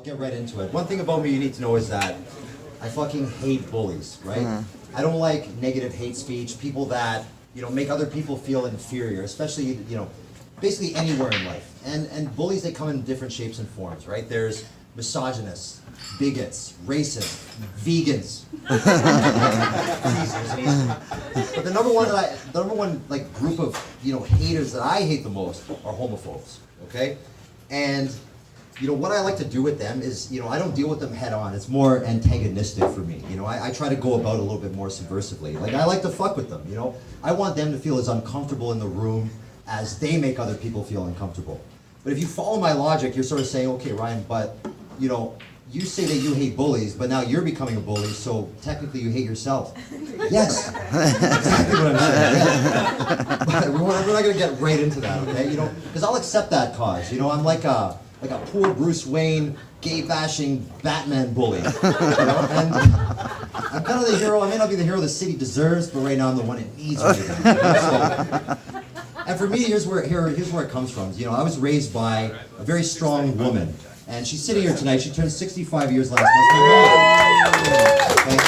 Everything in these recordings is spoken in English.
I'll get right into it. One thing about me you need to know is that I fucking hate bullies, right? I don't like negative hate speech, people that, make other people feel inferior, especially, basically anywhere in life. And bullies, they come in different shapes and forms, right? There's misogynists, bigots, racists, vegans. But the number one like group of haters that I hate the most are homophobes. Okay, and what I like to do with them is I don't deal with them head on. It's more antagonistic for me. I try to go about it a little bit more subversively. Like I like to fuck with them. I want them to feel as uncomfortable in the room as they make other people feel uncomfortable. But if you follow my logic, you're sort of saying, okay, Ryan, but you say that you hate bullies, but now you're becoming a bully, so technically you hate yourself. Yes, exactly what I'm saying. Yeah. But we're not going to get right into that, okay? Because I'll accept that cause. I'm like a poor Bruce Wayne, gay-bashing Batman bully. And I'm kind of the hero. I may not be the hero the city deserves, but right now I'm the one it needs right now. And for me, here's where it comes from. I was raised by a very strong woman. And she's sitting here tonight. She turned 65 years last month. Okay.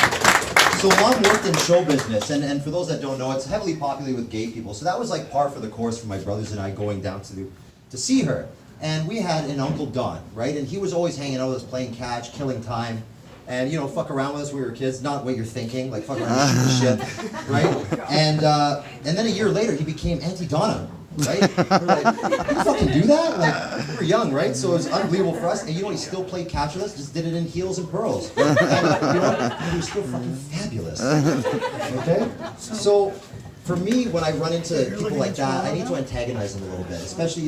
So Mom worked in show business, and for those that don't know, it's heavily populated with gay people. So that was like par for the course for my brothers and I going down to see her. And we had an Uncle Don, right? And he was always hanging out with us, playing catch, killing time, and fuck around with us when we were kids. Not what you're thinking, like fuck around and shit, right? And then a year later, he became Auntie Donna. Right? We're like, you fucking do that? Like, we were young, right? So it was unbelievable for us. And he still played catch with us, just did it in heels and pearls. And he was still fucking fabulous. Okay? So for me, when I run into people like that, I need to antagonize them a little bit, especially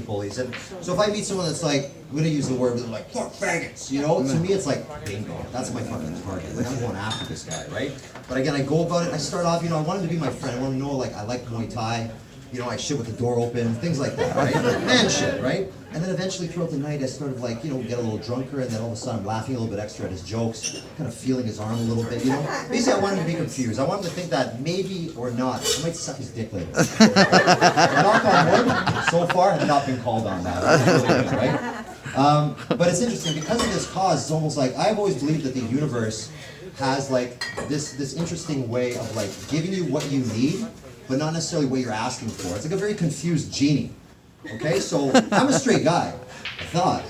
bullies. And so if I meet someone that's like, I'm gonna use the word like, fuck faggots, to me it's like, bingo, that's my fucking target. Like I'm going after this guy, right? But again, I go about it, I start off, I want him to be my friend. I want him to know like I like Muay Thai. I shit with the door open, things like that, right? Man shit, right? And then eventually throughout the night, I sort of like, get a little drunker, and then all of a sudden I'm laughing a little bit extra at his jokes, kind of feeling his arm a little bit, Basically, I want him to be confused. I want him to think that maybe or not, I might suck his dick later. Knock on wood, so far, have not been called on that. That's really good, right? But it's interesting, because of this cause, it's almost like, I've always believed that the universe has like this interesting way of like giving you what you need, but not necessarily what you're asking for. It's like a very confused genie. Okay, so I'm a straight guy, I thought.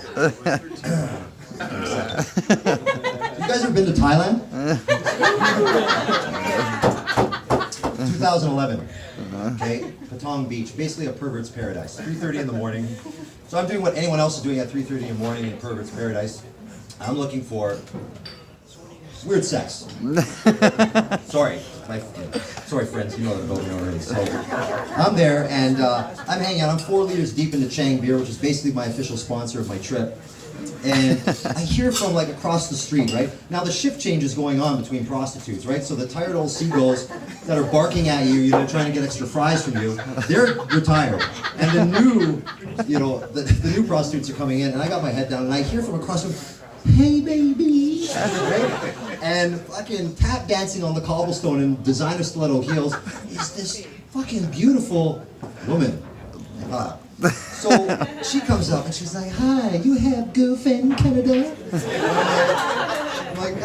You guys ever been to Thailand? 2011. Okay, Patong Beach, basically a pervert's paradise. 3:30 in the morning. So I'm doing what anyone else is doing at 3:30 in the morning in a pervert's paradise. I'm looking for weird sex. Sorry friends, you know that about me already. So I'm there and I'm hanging out. I'm 4 liters deep into Chang Beer, which is basically my official sponsor of my trip. And I hear from like across the street, right? Now the shift change is going on between prostitutes, right? So the tired old seagulls that are barking at you, trying to get extra fries from you, they're retired. And the new, the new prostitutes are coming in, and I got my head down and I hear from across the hey baby, right? And fucking tap dancing on the cobblestone in designer stiletto heels is this fucking beautiful woman. So she comes up and she's like, hi, you have girlfriend in Canada? I'm like,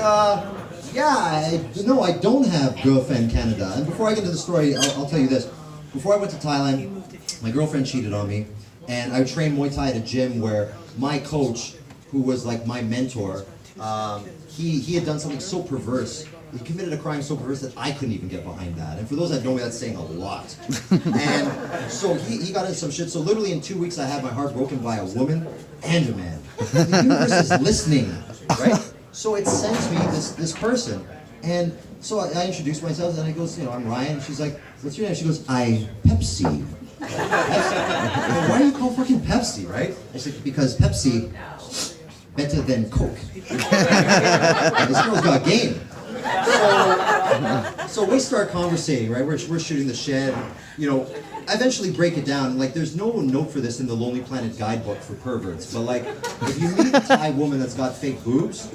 no, I don't have girlfriend in Canada. And before I get into the story, I'll tell you this. Before I went to Thailand, my girlfriend cheated on me, and I trained Muay Thai at a gym where my coach, who was like my mentor, he had done something so perverse. He committed a crime so perverse that I couldn't even get behind that. And for those that know me, that's saying a lot. And so he got into some shit. So literally in 2 weeks, I had my heart broken by a woman and a man. The universe is listening, right? So it sends me this person. And so I introduce myself, and I goes, I'm Ryan. And she's like, what's your name? She goes, Pepsi. Pepsi. Why do you call fucking Pepsi, right? I said, because Pepsi, better than Coke. This girl's got game. So we start conversating, right? We're shooting the shed. I eventually break it down. Like, there's no note for this in the Lonely Planet guidebook for perverts. But like, if you meet a Thai woman that's got fake boobs,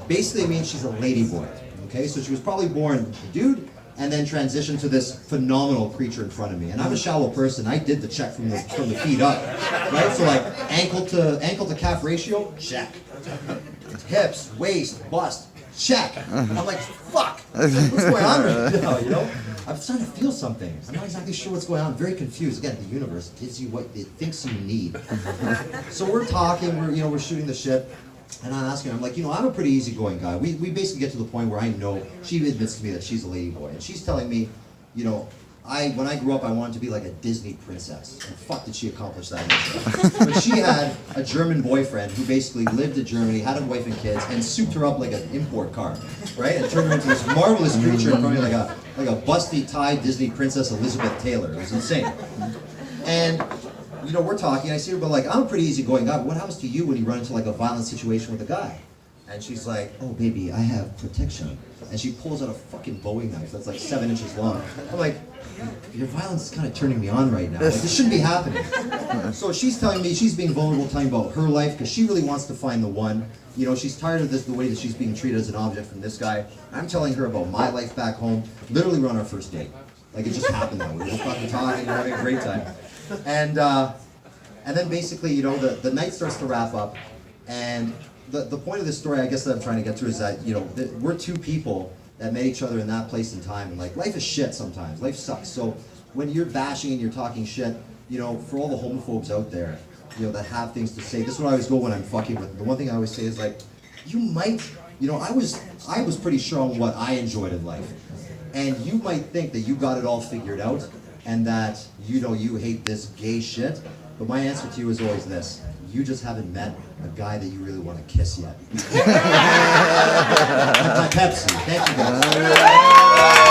basically it means she's a ladyboy. Okay, so she was probably born a dude, and then transition to this phenomenal creature in front of me. And I'm a shallow person. I did the check from the feet up, right? So like ankle to calf ratio, check. Hips, waist, bust, check. I'm like, fuck, what's going on right now, you know? I'm starting to feel something. I'm not exactly sure what's going on. I'm very confused. Again, the universe gives you what it thinks you need. So we're talking, we're shooting the shit. And I'm asking her, I'm like, I'm a pretty easygoing guy. We basically get to the point where I know, she admits to me that she's a lady boy. And she's telling me, when I grew up, I wanted to be like a Disney princess. And fuck did she accomplish that. But she had a German boyfriend who basically lived in Germany, had a wife and kids, and souped her up like an import car, right? And turned her into this marvelous creature in front of me like a busty Thai Disney princess Elizabeth Taylor. It was insane. And we're talking, I see her, but like, I'm a pretty easygoing guy, but what happens to you when you run into like a violent situation with a guy? And she's like, oh baby, I have protection. And she pulls out a fucking Bowie knife that's like 7 inches long. I'm like, your violence is kind of turning me on right now. Like, this shouldn't be happening. So she's telling me, she's being vulnerable, telling me about her life, because she really wants to find the one. She's tired of the way that she's being treated as an object from this guy. I'm telling her about my life back home. Literally, we're on our first date. Like, it just happened that way. We're fucking talking, we're having a great time. And then basically, the night starts to wrap up, and the point of this story, I guess, that I'm trying to get to is that, we're two people that met each other in that place and time, and like, life is shit sometimes. Life sucks. So when you're bashing and you're talking shit, for all the homophobes out there, that have things to say, this is what I always go when I'm fucking with them. The one thing I always say is like, you might, I was pretty sure on what I enjoyed in life, and you might think that you got it all figured out, and that, you hate this gay shit, but my answer to you is always this: you just haven't met a guy that you really want to kiss yet. That's my Pepsi. Thank you guys.